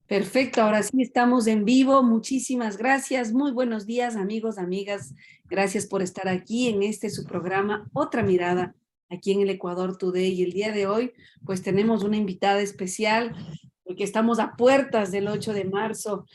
Perfecto, ahora sí estamos en vivo. Muchísimas gracias. Muy buenos días, amigos, amigas. Gracias por estar aquí en este su programa Otra Mirada, aquí en el Ecuador Today. Y el día de hoy, pues tenemos una invitada especial, porque estamos a puertas del 8 de marzo,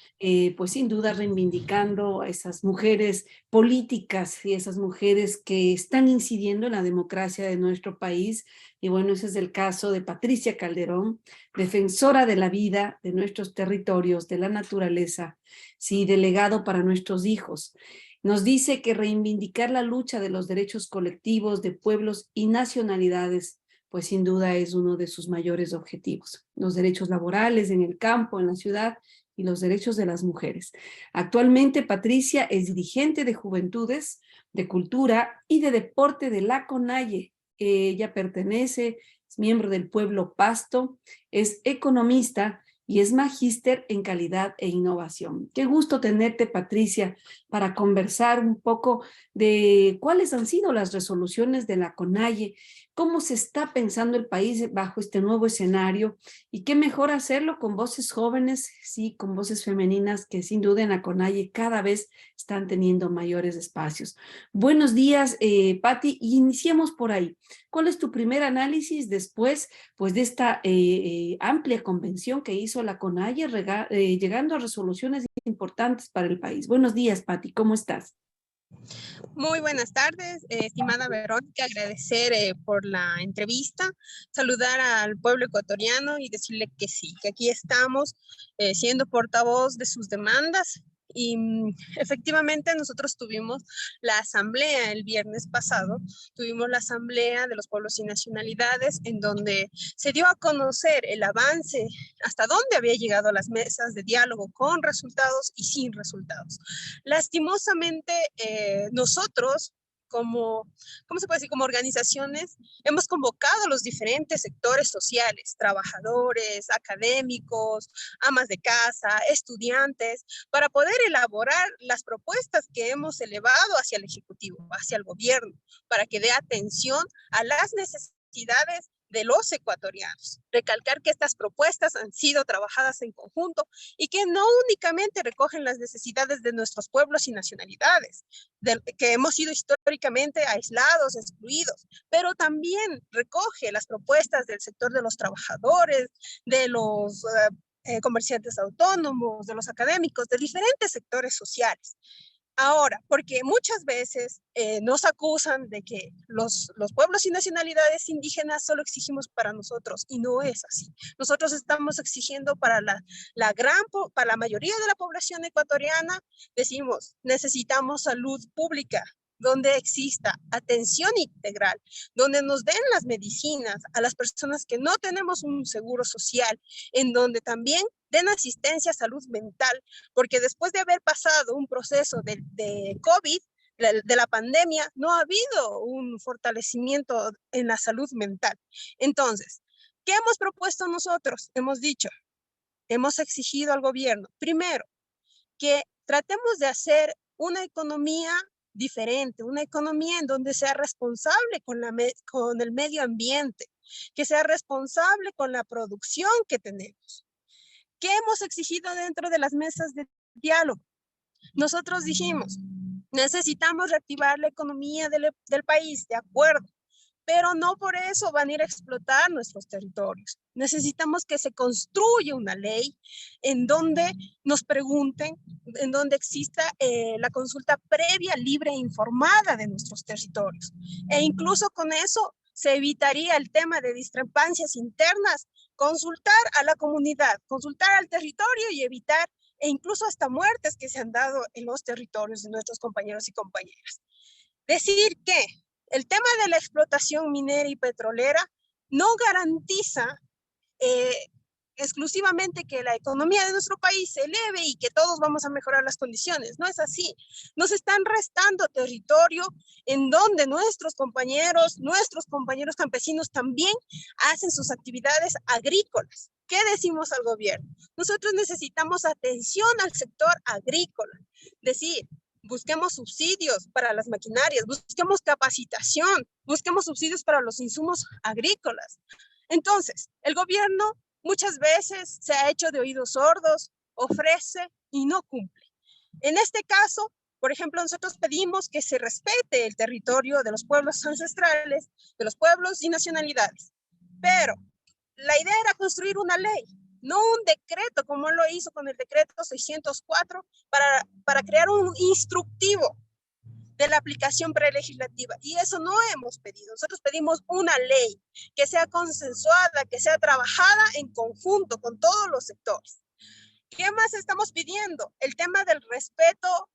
pues sin duda reivindicando a esas mujeres políticas y esas mujeres que están incidiendo en la democracia de nuestro país. Y bueno, ese es el caso de Patricia Calderón, defensora de la vida, de nuestros territorios, de la naturaleza, sí, de legado para nuestros hijos. Nos dice que reivindicar la lucha de los derechos colectivos de pueblos y nacionalidades, pues sin duda es uno de sus mayores objetivos. Los derechos laborales en el campo, en la ciudad y los derechos de las mujeres. Actualmente Patricia es dirigente de Juventudes, de Cultura y de Deporte de la CONAIE. Ella pertenece, es miembro del pueblo Pasto, es economista y es magíster en calidad e innovación. Qué gusto tenerte, Patricia, para conversar un poco de cuáles han sido las resoluciones de la CONAIE, cómo se está pensando el país bajo este nuevo escenario y qué mejor hacerlo con voces jóvenes, sí, con voces femeninas que sin duda en la CONAIE cada vez están teniendo mayores espacios. Buenos días, Patti, y iniciemos por ahí. ¿Cuál es tu primer análisis después pues de esta amplia convención que hizo la CONAIE, llegando a resoluciones importantes para el país? Buenos días, Patti, ¿cómo estás? Muy buenas tardes, estimada Verónica, agradecer por la entrevista, saludar al pueblo ecuatoriano y decirle que sí, que aquí estamos siendo portavoz de sus demandas. Y efectivamente nosotros tuvimos la asamblea el viernes pasado, tuvimos la asamblea de los pueblos y nacionalidades en donde se dio a conocer el avance, hasta dónde había llegado las mesas de diálogo con resultados y sin resultados. Lastimosamente, nosotros como, ¿cómo se puede decir? Como organizaciones, hemos convocado a los diferentes sectores sociales, trabajadores, académicos, amas de casa, estudiantes, para poder elaborar las propuestas que hemos elevado hacia el Ejecutivo, hacia el gobierno, para que dé atención a las necesidades de los ecuatorianos. Recalcar que estas propuestas han sido trabajadas en conjunto y que no únicamente recogen las necesidades de nuestros pueblos y nacionalidades, que hemos sido históricamente aislados, excluidos, pero también recoge las propuestas del sector de los trabajadores, de los comerciantes autónomos, de los académicos, de diferentes sectores sociales. Ahora, porque muchas veces nos acusan de que los pueblos y nacionalidades indígenas solo exigimos para nosotros, y no es así. Nosotros estamos exigiendo para para la mayoría de la población ecuatoriana. Decimos, necesitamos salud pública, donde exista atención integral, donde nos den las medicinas a las personas que no tenemos un seguro social, en donde también den asistencia a salud mental, porque después de haber pasado un proceso de COVID, de la pandemia, no ha habido un fortalecimiento en la salud mental. Entonces, ¿qué hemos propuesto nosotros? Hemos dicho, hemos exigido al gobierno, primero, que tratemos de hacer una economía diferente, una economía en donde sea responsable con el medio ambiente, que sea responsable con la producción que tenemos. ¿Qué hemos exigido dentro de las mesas de diálogo? Nosotros dijimos, necesitamos reactivar la economía del país, de acuerdo, pero no por eso van a ir a explotar nuestros territorios. Necesitamos que se construya una ley en donde nos pregunten, en donde exista la consulta previa, libre e informada de nuestros territorios. E incluso con eso se evitaría el tema de discrepancias internas, consultar a la comunidad, consultar al territorio y evitar e incluso hasta muertes que se han dado en los territorios de nuestros compañeros y compañeras. Decir que el tema de la explotación minera y petrolera no garantiza eh, exclusivamente que la economía de nuestro país se eleve y que todos vamos a mejorar las condiciones. No es así. Nos están restando territorio en donde nuestros compañeros campesinos también hacen sus actividades agrícolas. ¿Qué decimos al gobierno? Nosotros necesitamos atención al sector agrícola. Decir, busquemos subsidios para las maquinarias, busquemos capacitación, busquemos subsidios para los insumos agrícolas. Entonces, el gobierno muchas veces se ha hecho de oídos sordos, ofrece y no cumple. En este caso, por ejemplo, nosotros pedimos que se respete el territorio de los pueblos ancestrales, de los pueblos y nacionalidades, pero la idea era construir una ley, no un decreto como lo hizo con el decreto 604 para crear un instructivo de la aplicación prelegislativa. Y eso no hemos pedido. Nosotros pedimos una ley que sea consensuada, que sea trabajada en conjunto con todos los sectores. ¿Qué más estamos pidiendo? El tema del respeto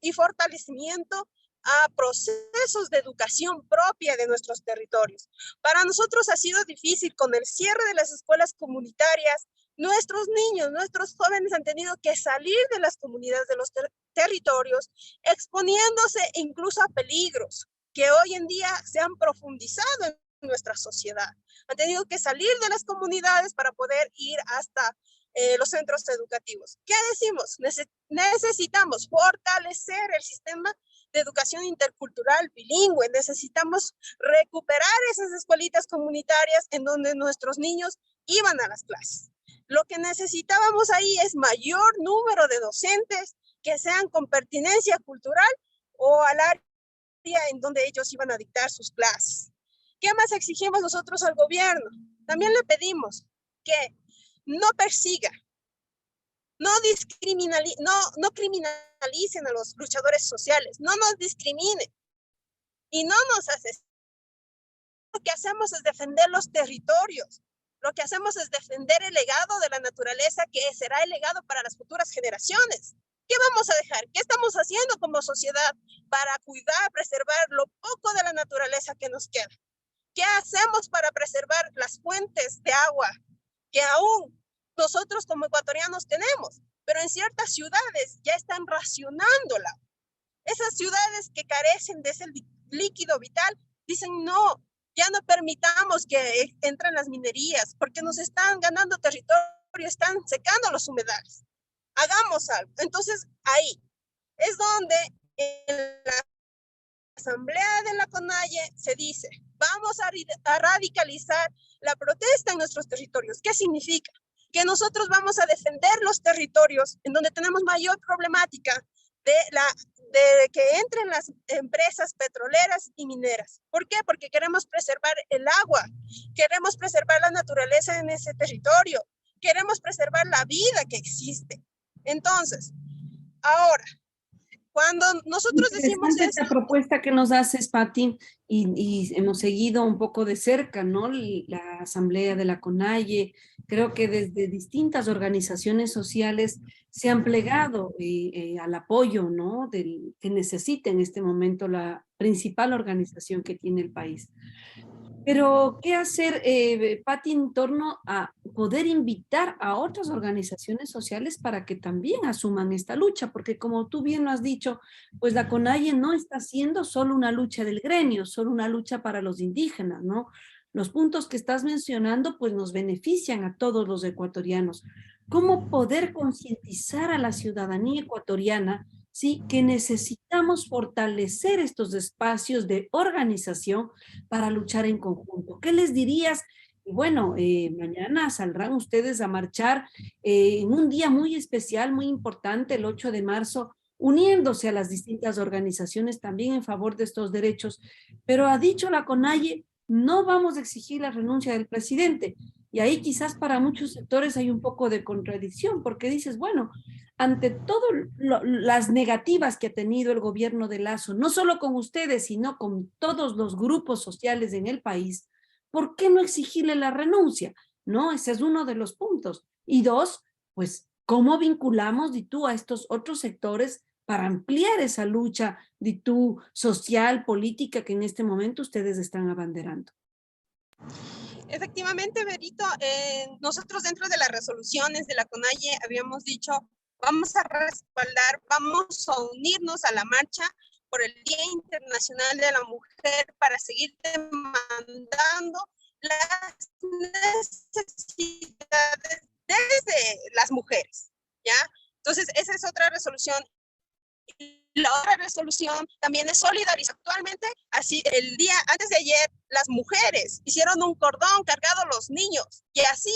y fortalecimiento a procesos de educación propia de nuestros territorios. Para nosotros ha sido difícil con el cierre de las escuelas comunitarias. Nuestros niños, nuestros jóvenes han tenido que salir de las comunidades, de los territorios, exponiéndose incluso a peligros que hoy en día se han profundizado en nuestra sociedad. Han tenido que salir de las comunidades para poder ir hasta los centros educativos. ¿Qué decimos? Necesitamos fortalecer el sistema de educación intercultural bilingüe. Necesitamos recuperar esas escuelitas comunitarias en donde nuestros niños iban a las clases. Lo que necesitábamos ahí es mayor número de docentes que sean con pertinencia cultural o al área en donde ellos iban a dictar sus clases. ¿Qué más exigimos nosotros al gobierno? También le pedimos que no persiga, no criminalicen a los luchadores sociales, no nos discriminen y no nos asesinen. Lo que hacemos es defender los territorios, lo que hacemos es defender el legado de la naturaleza que será el legado para las futuras generaciones. ¿Qué vamos a dejar? ¿Qué estamos haciendo como sociedad para cuidar, preservar lo poco de la naturaleza que nos queda? ¿Qué hacemos para preservar las fuentes de agua que aún nosotros como ecuatorianos tenemos? Pero en ciertas ciudades ya están racionándola. Esas ciudades que carecen de ese líquido vital dicen no, ya no permitamos que entren las minerías porque nos están ganando territorio, están secando los humedales. Hagamos algo. Entonces ahí es donde en la asamblea de la CONAIE se dice, vamos a radicalizar la protesta en nuestros territorios. ¿Qué significa? Que nosotros vamos a defender los territorios en donde tenemos mayor problemática de que entren las empresas petroleras y mineras. ¿Por qué? Porque queremos preservar el agua, queremos preservar la naturaleza en ese territorio, queremos preservar la vida que existe. Entonces, ahora, cuando nosotros decimos esta propuesta que nos haces, Pati, y hemos seguido un poco de cerca, ¿no? La asamblea de la CONAIE, creo que desde distintas organizaciones sociales se han plegado al apoyo, ¿no? Que necesita en este momento la principal organización que tiene el país. Pero, ¿qué hacer, Pati, en torno a poder invitar a otras organizaciones sociales para que también asuman esta lucha? Porque como tú bien lo has dicho, pues la CONAIE no está haciendo solo una lucha del gremio, solo una lucha para los indígenas, ¿no? Los puntos que estás mencionando, pues nos benefician a todos los ecuatorianos. ¿Cómo poder concientizar a la ciudadanía ecuatoriana, sí, que necesitamos fortalecer estos espacios de organización para luchar en conjunto? ¿Qué les dirías? Y bueno, mañana saldrán ustedes a marchar en un día muy especial, muy importante, el 8 de marzo, uniéndose a las distintas organizaciones también en favor de estos derechos. Pero ha dicho la CONAIE, no vamos a exigir la renuncia del presidente. Y ahí quizás para muchos sectores hay un poco de contradicción, porque dices, bueno, ante todas las negativas que ha tenido el gobierno de Lasso, no solo con ustedes, sino con todos los grupos sociales en el país, ¿por qué no exigirle la renuncia? ¿No? Ese es uno de los puntos. Y dos, pues, ¿cómo vinculamos a estos otros sectores para ampliar esa lucha social, política que en este momento ustedes están abanderando? Efectivamente, Berito, nosotros dentro de las resoluciones de la CONAIE habíamos dicho, vamos a respaldar, vamos a unirnos a la marcha por el Día Internacional de la Mujer para seguir demandando las necesidades desde las mujeres, ¿ya? Entonces, esa es otra resolución. La otra resolución también es solidarizar. Actualmente, así el día antes de ayer, las mujeres hicieron un cordón cargado a los niños y así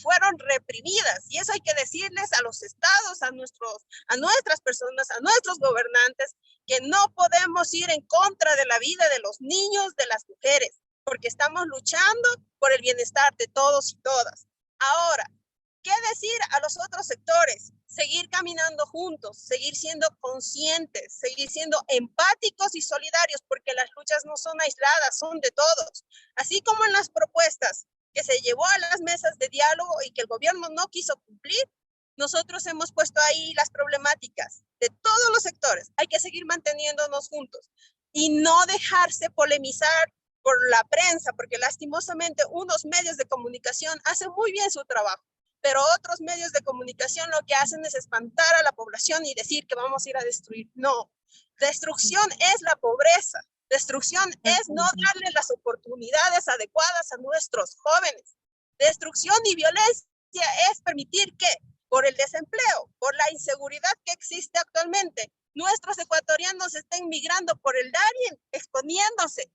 fueron reprimidas. Y eso hay que decirles a los estados, a nuestras personas, a nuestros gobernantes, que no podemos ir en contra de la vida de los niños, de las mujeres, porque estamos luchando por el bienestar de todos y todas. Ahora, ¿qué decir a los otros sectores? Seguir caminando juntos, seguir siendo conscientes, seguir siendo empáticos y solidarios, porque las luchas no son aisladas, son de todos. Así como en las propuestas que se llevó a las mesas de diálogo y que el gobierno no quiso cumplir, nosotros hemos puesto ahí las problemáticas de todos los sectores. Hay que seguir manteniéndonos juntos y no dejarse polemizar por la prensa, porque lastimosamente unos medios de comunicación hacen muy bien su trabajo, pero otros medios de comunicación lo que hacen es espantar a la población y decir que vamos a ir a destruir. No, destrucción es la pobreza, destrucción es no darle las oportunidades adecuadas a nuestros jóvenes. Destrucción y violencia es permitir que, por el desempleo, por la inseguridad que existe actualmente, nuestros ecuatorianos estén migrando por el Darién, exponiéndose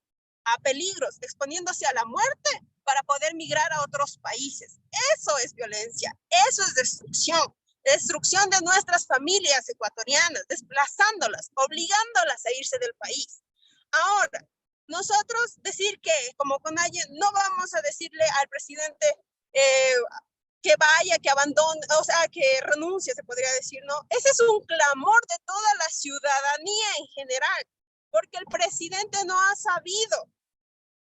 a peligros, exponiéndose a la muerte para poder migrar a otros países. Eso es violencia, eso es destrucción de nuestras familias ecuatorianas, desplazándolas, obligándolas a irse del país. Ahora, nosotros decir que como CONAIE no vamos a decirle al presidente que vaya, que abandone, o sea, que renuncie, se podría decir, ¿no? Ese es un clamor de toda la ciudadanía en general, porque el presidente no ha sabido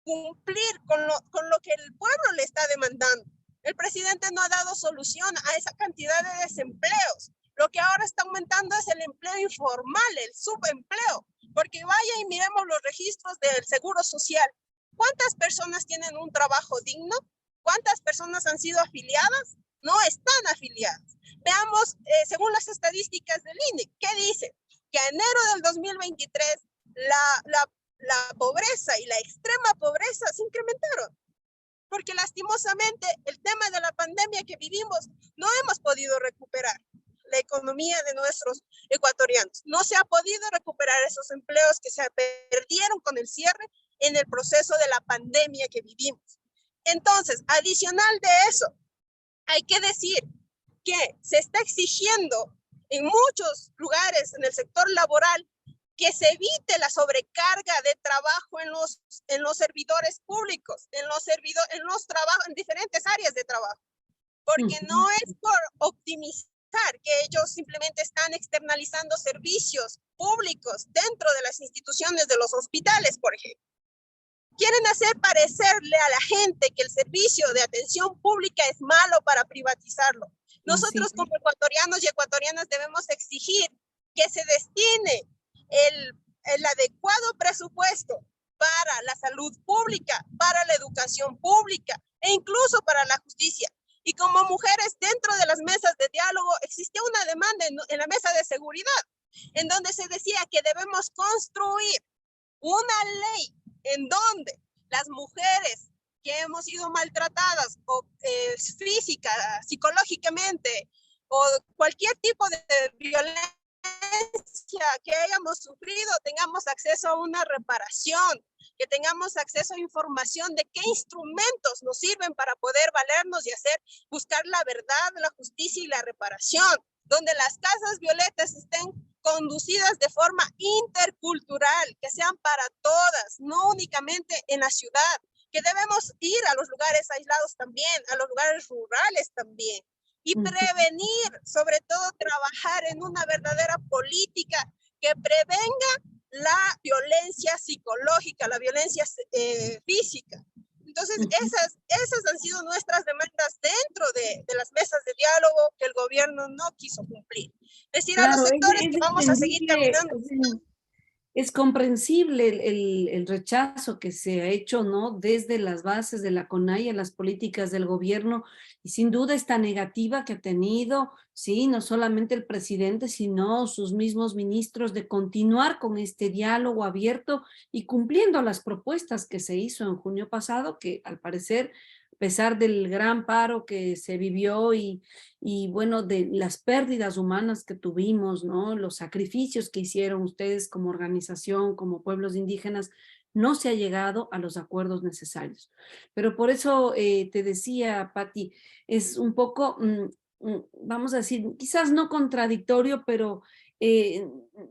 cumplir con lo que el pueblo le está demandando. El presidente no ha dado solución a esa cantidad de desempleos. Lo que ahora está aumentando es el empleo informal, el subempleo, porque vaya y miremos los registros del Seguro Social. ¿Cuántas personas tienen un trabajo digno? ¿Cuántas personas han sido afiliadas? No están afiliadas. Veamos, según las estadísticas del INE, ¿qué dice? Que a enero del 2023 la pobreza y la extrema pobreza se incrementaron, porque lastimosamente el tema de la pandemia que vivimos no hemos podido recuperar la economía de nuestros ecuatorianos. No se ha podido recuperar esos empleos que se perdieron con el cierre en el proceso de la pandemia que vivimos. Entonces, adicional de eso, hay que decir que se está exigiendo en muchos lugares en el sector laboral que se evite la sobrecarga de trabajo en los servidores públicos, en diferentes áreas de trabajo, porque no es por optimizar que ellos simplemente están externalizando servicios públicos dentro de las instituciones de los hospitales, por ejemplo. Quieren hacer parecerle a la gente que el servicio de atención pública es malo para privatizarlo. Nosotros como ecuatorianos y ecuatorianas debemos exigir que se destine el adecuado presupuesto para la salud pública, para la educación pública e incluso para la justicia. Y como mujeres dentro de las mesas de diálogo existía una demanda en la mesa de seguridad, en donde se decía que debemos construir una ley en donde las mujeres que hemos sido maltratadas o física, psicológicamente o cualquier tipo de violencia que hayamos sufrido, tengamos acceso a una reparación, que tengamos acceso a información de qué instrumentos nos sirven para poder valernos y buscar la verdad, la justicia y la reparación, donde las casas violetas estén conducidas de forma intercultural, que sean para todas, no únicamente en la ciudad, que debemos ir a los lugares aislados también, a los lugares rurales también, y prevenir, sobre todo trabajar en una verdadera política que prevenga la violencia psicológica, la violencia física. Entonces, esas han sido nuestras demandas dentro de las mesas de diálogo que el gobierno no quiso cumplir. Decir a los sectores que vamos a seguir caminando. Es comprensible el rechazo que se ha hecho, ¿no? Desde las bases de la CONAIE a las políticas del gobierno, y sin duda esta negativa que ha tenido, sí, no solamente el presidente, sino sus mismos ministros, de continuar con este diálogo abierto y cumpliendo las propuestas que se hizo en junio pasado, que al parecer, a pesar del gran paro que se vivió y bueno, de las pérdidas humanas que tuvimos, ¿no? Los sacrificios que hicieron ustedes como organización, como pueblos indígenas, no se ha llegado a los acuerdos necesarios. Pero por eso te decía, Patti, es un poco, vamos a decir, quizás no contradictorio, pero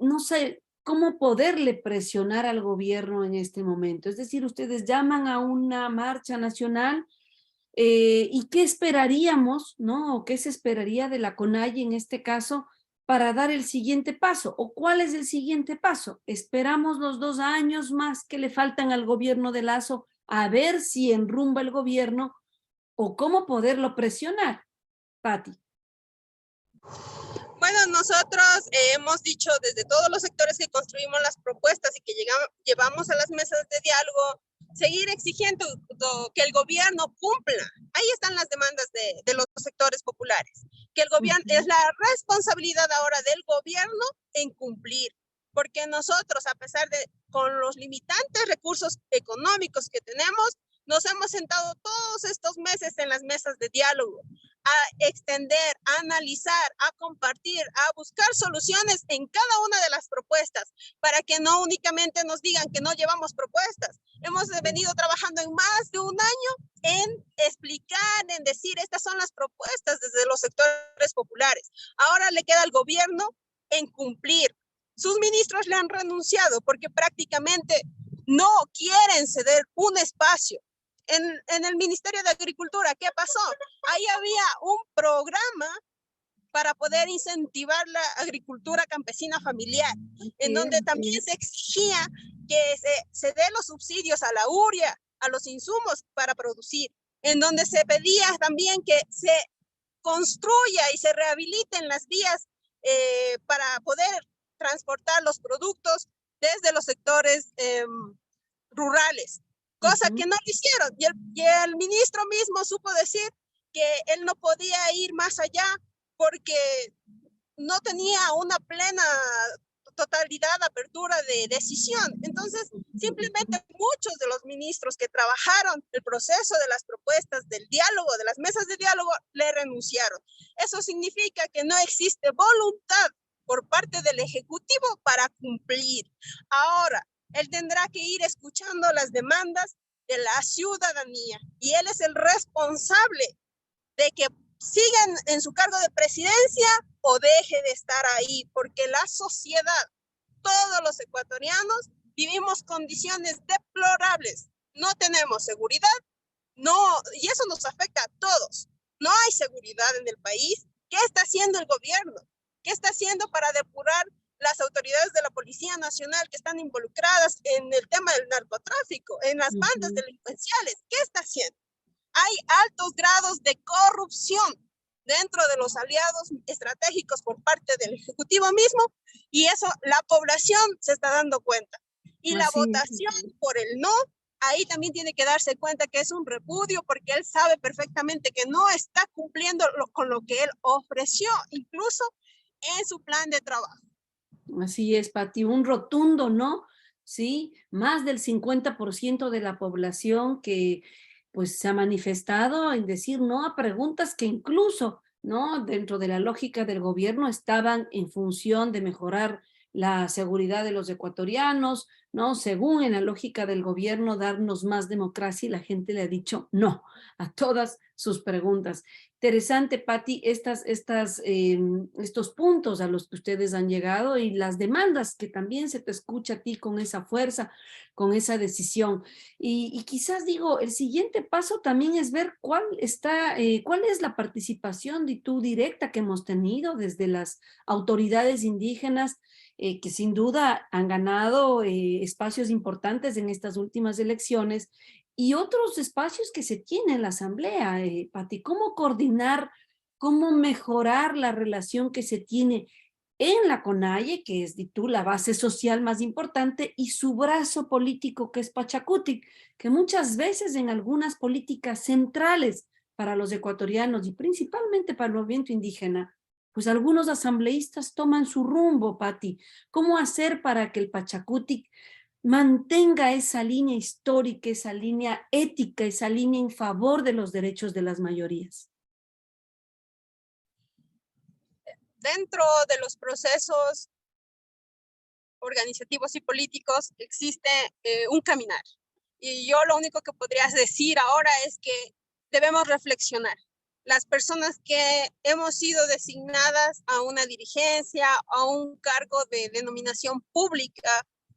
no sé cómo poderle presionar al gobierno en este momento. Es decir, ustedes llaman a una marcha nacional, ¿y qué esperaríamos, no? ¿O qué se esperaría de la CONAIE en este caso para dar el siguiente paso? ¿O cuál es el siguiente paso? ¿Esperamos los 2 años más que le faltan al gobierno de Lazo a ver si enrumba el gobierno o cómo poderlo presionar, Patti? Bueno, nosotros hemos dicho desde todos los sectores que construimos las propuestas y que llevamos a las mesas de diálogo, seguir exigiendo que el gobierno cumpla. Ahí están las demandas de los sectores populares, que el gobierno, es la responsabilidad ahora del gobierno en cumplir, porque nosotros, a pesar de con los limitantes recursos económicos que tenemos, nos hemos sentado todos estos meses en las mesas de diálogo a extender, a analizar, a compartir, a buscar soluciones en cada una de las propuestas, para que no únicamente nos digan que no llevamos propuestas. Hemos venido trabajando en más de un año en explicar, en decir, estas son las propuestas desde los sectores populares. Ahora le queda al gobierno en cumplir. Sus ministros le han renunciado porque prácticamente no quieren ceder un espacio. En el Ministerio de Agricultura, ¿qué pasó? Ahí había un programa para poder incentivar la agricultura campesina familiar, en donde también se exigía que se dé los subsidios a la urea, a los insumos para producir, en donde se pedía también que se construya y se rehabiliten las vías para poder transportar los productos desde los sectores rurales, cosa que no lo hicieron. Y el ministro mismo supo decir que él no podía ir más allá porque no tenía una plena totalidad, apertura de decisión. Entonces, simplemente muchos de los ministros que trabajaron el proceso de las propuestas del diálogo, de las mesas de diálogo, le renunciaron. Eso significa que no existe voluntad por parte del Ejecutivo para cumplir. Ahora, él tendrá que ir escuchando las demandas de la ciudadanía y él es el responsable de que sigan en su cargo de presidencia o deje de estar ahí, porque la sociedad, todos los ecuatorianos, vivimos condiciones deplorables. No tenemos seguridad, no, y eso nos afecta a todos. No hay seguridad en el país. ¿Qué está haciendo el gobierno? ¿Qué está haciendo para depurar las autoridades de la Policía Nacional que están involucradas en el tema del narcotráfico, en las bandas delincuenciales? ¿Qué está haciendo? Hay altos grados de corrupción dentro de los aliados estratégicos por parte del Ejecutivo mismo, y eso la población se está dando cuenta. Y la votación por el no, ahí también tiene que darse cuenta que es un repudio, porque él sabe perfectamente que no está cumpliendo con lo que él ofreció, incluso en su plan de trabajo. Así es, Pati, un rotundo no, ¿sí? Más del 50% de la población que pues se ha manifestado en decir no a preguntas que incluso, ¿no? Dentro de la lógica del gobierno estaban en función de mejorar la seguridad de los ecuatorianos, ¿no? Según en la lógica del gobierno, darnos más democracia, y la gente le ha dicho no a todas sus preguntas. Interesante, Patti, estos puntos a los que ustedes han llegado y las demandas que también se te escucha a ti con esa fuerza, con esa decisión. Y quizás digo, el siguiente paso también es ver cuál es la participación directa que hemos tenido desde las autoridades indígenas, que sin duda han ganado espacios importantes en estas últimas elecciones, y otros espacios que se tienen en la Asamblea, Pati. ¿Cómo coordinar, cómo mejorar la relación que se tiene en la CONAIE, que es la base social más importante, y su brazo político, que es Pachacutic, que muchas veces en algunas políticas centrales para los ecuatorianos y principalmente para el movimiento indígena, pues algunos asambleístas toman su rumbo, Pati? ¿Cómo hacer para que el Pachacutic mantenga esa línea histórica, esa línea ética, esa línea en favor de los derechos de las mayorías? Dentro de los procesos organizativos y políticos existe un caminar. Y yo lo único que podría decir ahora es que debemos reflexionar. Las personas que hemos sido designadas a una dirigencia, a un cargo de denominación pública,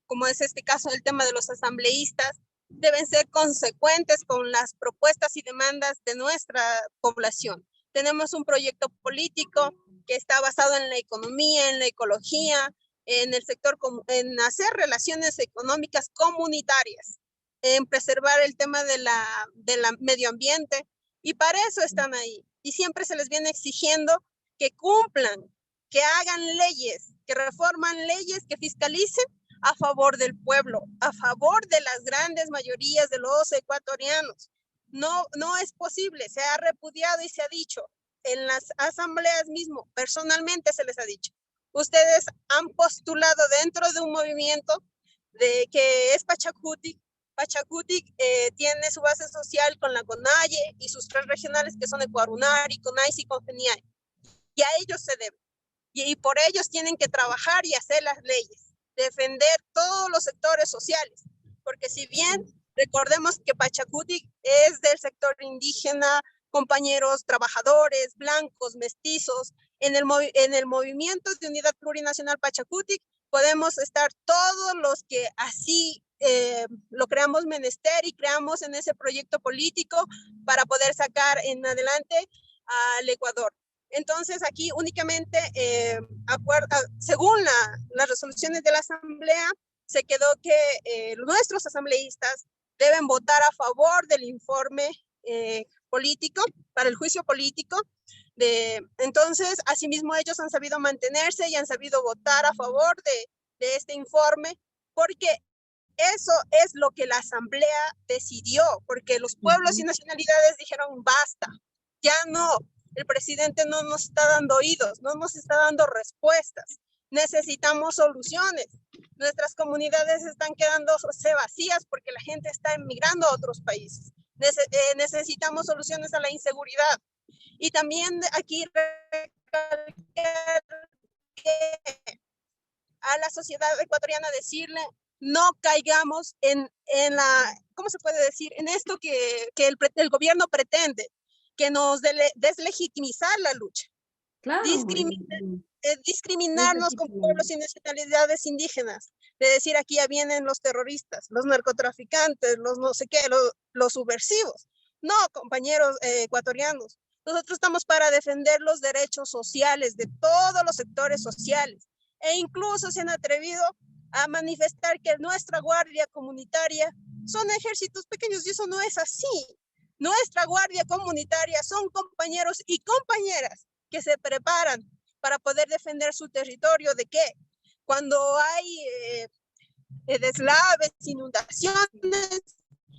como es este caso del tema de los asambleístas, deben ser consecuentes con las propuestas y demandas de nuestra población. Tenemos un proyecto político que está basado en la economía, en la ecología, en el sector, en hacer relaciones económicas comunitarias, en preservar el tema de la medio ambiente, y para eso están ahí. Y siempre se les viene exigiendo que cumplan, que hagan leyes, que reforman leyes, que fiscalicen a favor del pueblo, a favor de las grandes mayorías de los ecuatorianos. No es posible, se ha repudiado y se ha dicho en las asambleas mismo, personalmente se les ha dicho. Ustedes han postulado dentro de un movimiento de que es Pachacutic. Pachacutic tiene su base social con la CONAIE y sus tres regionales que son Ecuarunari, CONAIS y CONGENIAE. Y a ellos se debe. Y por ellos tienen que trabajar y hacer las leyes, defender todos los sectores sociales. Porque si bien recordemos que Pachacutic es del sector indígena, compañeros trabajadores, blancos, mestizos, en el movimiento de unidad plurinacional Pachacutic podemos estar todos los que así lo creamos menester y creamos en ese proyecto político para poder sacar en adelante al Ecuador. Entonces aquí únicamente, según las resoluciones de la Asamblea, se quedó que nuestros asambleístas deben votar a favor del informe político, para el juicio político. Entonces, asimismo, ellos han sabido mantenerse y han sabido votar a favor de este informe, porque eso es lo que la Asamblea decidió, porque los pueblos y nacionalidades dijeron basta, ya no, el presidente no nos está dando oídos, no nos está dando respuestas, necesitamos soluciones. Nuestras comunidades están quedándose vacías porque la gente está emigrando a otros países. Necesitamos soluciones a la inseguridad. Y también aquí recalcar que a la sociedad ecuatoriana decirle, no caigamos en la, ¿cómo se puede decir? En esto que el gobierno pretende, que nos deslegitimizar la lucha. Claro. Discriminarnos con pueblos y nacionalidades indígenas, de decir aquí ya vienen los terroristas, los narcotraficantes, los no sé qué, los subversivos. No, compañeros ecuatorianos, nosotros estamos para defender los derechos sociales de todos los sectores sociales, e incluso se han atrevido a manifestar que nuestra guardia comunitaria son ejércitos pequeños, y eso no es así. Nuestra guardia comunitaria son compañeros y compañeras que se preparan para poder defender su territorio. ¿De qué? Cuando hay deslaves, inundaciones,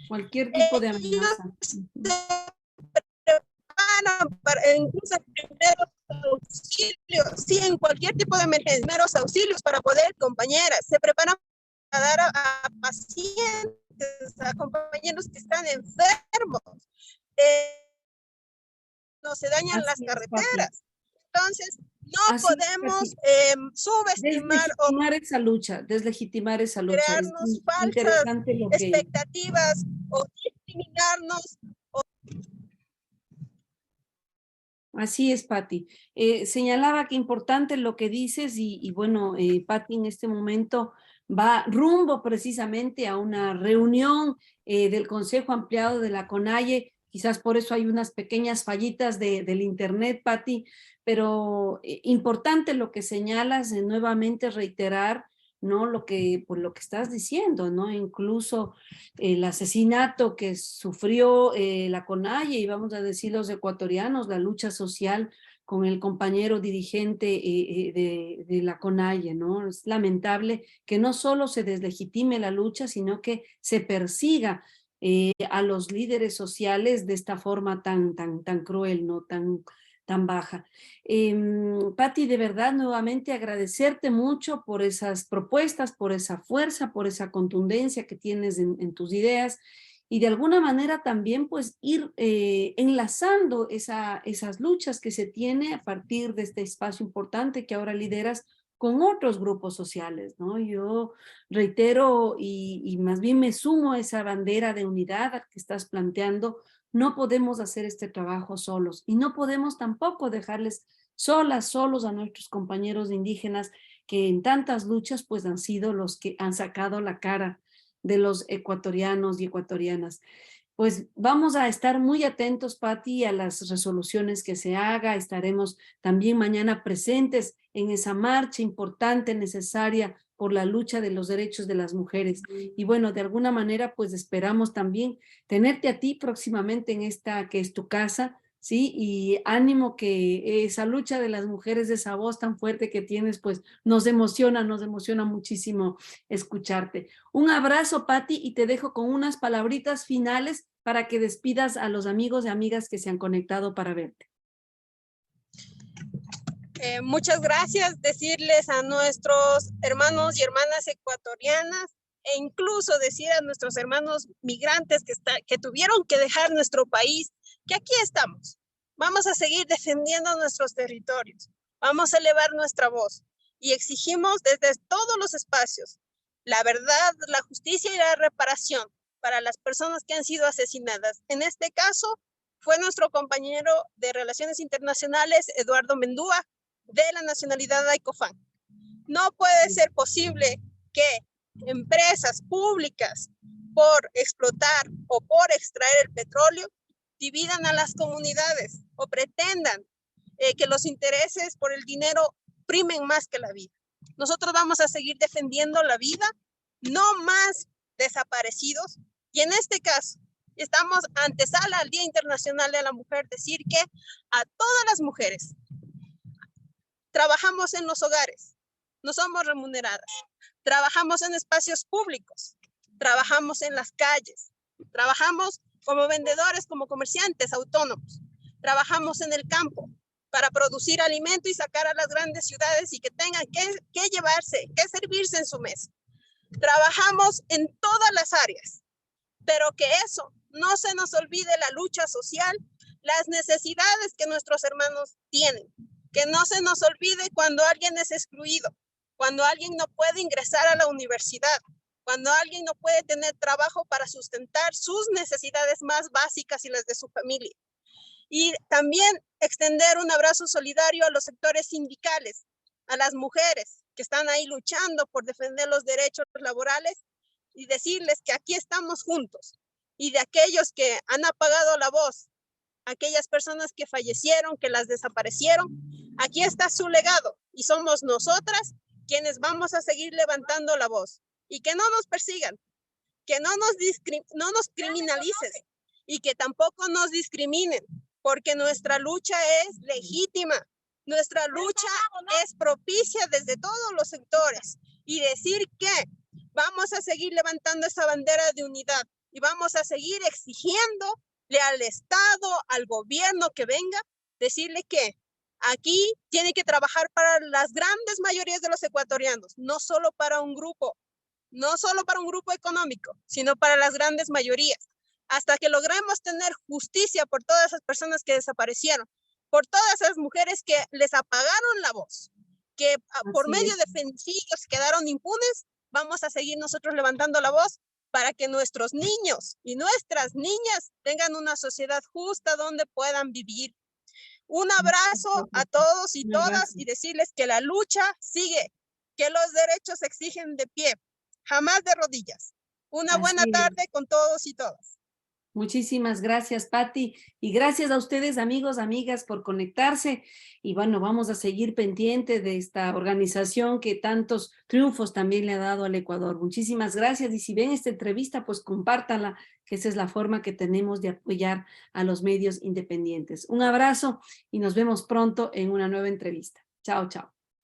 cualquier tipo de amenaza. Se preparan para incluso primeros auxilios, sí, en cualquier tipo de emergencia, primeros auxilios para poder, compañeras, se preparan para dar a pacientes, a compañeros que están enfermos. No se dañan las carreteras. Entonces, no podemos subestimar esa lucha, deslegitimar esa lucha. Crearnos falsas expectativas o discriminarnos. Así es, Pati. Señalaba que importante lo que dices y bueno, Pati en este momento va rumbo precisamente a una reunión del Consejo Ampliado de la CONAIE. Quizás por eso hay unas pequeñas fallitas del internet, Pati, pero importante lo que señalas, nuevamente reiterar, ¿no? Lo que estás diciendo, ¿no? Incluso el asesinato que sufrió la CONAIE, y vamos a decir los ecuatorianos, la lucha social con el compañero dirigente de la CONAIE, ¿no? Es lamentable que no solo se deslegitime la lucha, sino que se persiga a los líderes sociales de esta forma tan cruel, ¿no? Tan baja. Pati, de verdad, nuevamente agradecerte mucho por esas propuestas, por esa fuerza, por esa contundencia que tienes en tus ideas y de alguna manera también pues ir enlazando esas luchas que se tiene a partir de este espacio importante que ahora lideras con otros grupos sociales, ¿no? Yo reitero y más bien me sumo a esa bandera de unidad que estás planteando. No podemos hacer este trabajo solos y no podemos tampoco dejarles solos a nuestros compañeros indígenas que en tantas luchas pues han sido los que han sacado la cara de los ecuatorianos y ecuatorianas. Pues vamos a estar muy atentos, Patti, a las resoluciones que se haga. Estaremos también mañana presentes en esa marcha importante, necesaria por la lucha de los derechos de las mujeres. Y bueno, de alguna manera, pues esperamos también tenerte a ti próximamente en esta que es tu casa, ¿sí? Y ánimo que esa lucha de las mujeres, esa voz tan fuerte que tienes, pues nos emociona muchísimo escucharte. Un abrazo, Patti, y te dejo con unas palabritas finales para que despidas a los amigos y amigas que se han conectado para verte. Muchas gracias, decirles a nuestros hermanos y hermanas ecuatorianas e incluso decir a nuestros hermanos migrantes que tuvieron que dejar nuestro país, que aquí estamos. Vamos a seguir defendiendo nuestros territorios, vamos a elevar nuestra voz y exigimos desde todos los espacios la verdad, la justicia y la reparación para las personas que han sido asesinadas. En este caso fue nuestro compañero de Relaciones Internacionales, Eduardo Mendúa, de la nacionalidad Aicofán. No puede ser posible que empresas públicas por explotar o por extraer el petróleo dividan a las comunidades o pretendan que los intereses por el dinero primen más que la vida. Nosotros vamos a seguir defendiendo la vida, no más desaparecidos, y en este caso estamos antesala al Día Internacional de la Mujer, decir que a todas las mujeres trabajamos en los hogares, no somos remuneradas, trabajamos en espacios públicos, trabajamos en las calles, trabajamos como vendedores, como comerciantes autónomos, trabajamos en el campo para producir alimento y sacar a las grandes ciudades y que tengan que llevarse, que servirse en su mesa. Trabajamos en todas las áreas, pero que eso no se nos olvide la lucha social, las necesidades que nuestros hermanos tienen, que no se nos olvide cuando alguien es excluido, cuando alguien no puede ingresar a la universidad, cuando alguien no puede tener trabajo para sustentar sus necesidades más básicas y las de su familia. Y también extender un abrazo solidario a los sectores sindicales, a las mujeres que están ahí luchando por defender los derechos laborales y decirles que aquí estamos juntos. Y de aquellos que han apagado la voz, aquellas personas que fallecieron, que las desaparecieron, aquí está su legado y somos nosotras quienes vamos a seguir levantando la voz y que no nos persigan, que no nos criminalicen y que tampoco nos discriminen, porque nuestra lucha es legítima, nuestra lucha es propicia desde todos los sectores y decir que vamos a seguir levantando esa bandera de unidad y vamos a seguir exigiéndole al Estado, al gobierno que venga, decirle que aquí tiene que trabajar para las grandes mayorías de los ecuatorianos, no solo para un grupo, no solo para un grupo económico, sino para las grandes mayorías, hasta que logremos tener justicia por todas esas personas que desaparecieron, por todas esas mujeres que les apagaron la voz, que por medio de femicidios quedaron impunes. Vamos a seguir nosotros levantando la voz para que nuestros niños y nuestras niñas tengan una sociedad justa donde puedan vivir. Un abrazo a todos y todas y decirles que la lucha sigue, que los derechos se exigen de pie, jamás de rodillas. Una buena tarde con todos y todas. Muchísimas gracias, Patti, y gracias a ustedes, amigos, amigas, por conectarse. Y bueno, vamos a seguir pendiente de esta organización que tantos triunfos también le ha dado al Ecuador. Muchísimas gracias, y si ven esta entrevista, pues compártanla, que esa es la forma que tenemos de apoyar a los medios independientes. Un abrazo y nos vemos pronto en una nueva entrevista. Chao, chao.